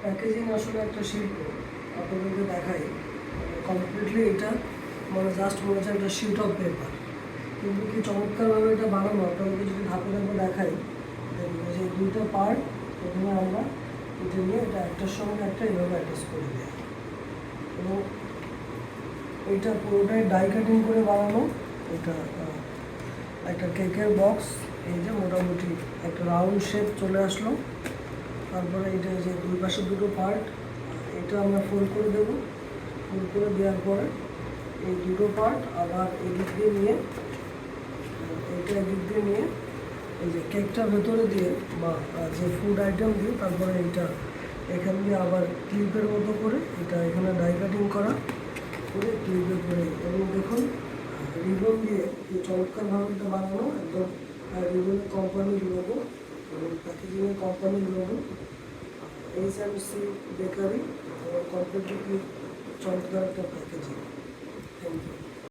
Packaging আসলে একটা শিল্প, আপনাদেরকে দেখাই কমপ্লিটলি এটা মানে জাস্ট মনে হচ্ছে একটা শিট অফ পেপার, কিন্তু কি চমৎকারভাবে এটা বানানো। আপনাদেরকে যদি ধাপে ধাপে দেখাই, দেখবেন যে দুইটা পার্ট প্রথমে আমরা এটা নিয়ে এটা একটার সঙ্গে একটা এইভাবে অ্যাটাচ করে দিই, এবং এইটা পুরোটাই ডাই কাটিং করে বানানো। এটা একটা কেকের বক্স, এই যে মোটামুটি একটা রাউন্ড শেপ চলে আসলো। তারপরে এটা যে দুই পাশে দুটো পার্ট, এটা আমরা ফোল্ড করে দেবো। ফোল্ড করে দেওয়ার পরে এই দুটো পার্ট আবার এদিক দিয়ে নিয়ে, এইটা এদিক দিয়ে নিয়ে এই যে কেকটা ভেতরে দিয়ে বা যে ফুড আইটেম দিয়ে, তারপরে এইটা এখান দিয়ে আবার ক্লিপের মতো করে এটা এখানে ডাই কাটিং করা করে ক্লিপে করে, এবং দেখুন রিবন দিয়ে এই চমৎকারভাবে এটা বানানো। একদম রিবনের কোম্পানির লোগো এবং প্যাকেজিংয়ের কোম্পানির লোগো, H&C বেকারি, এবং কমপ্লিটলি চমৎকার একটা প্যাকেজিং। Thank you.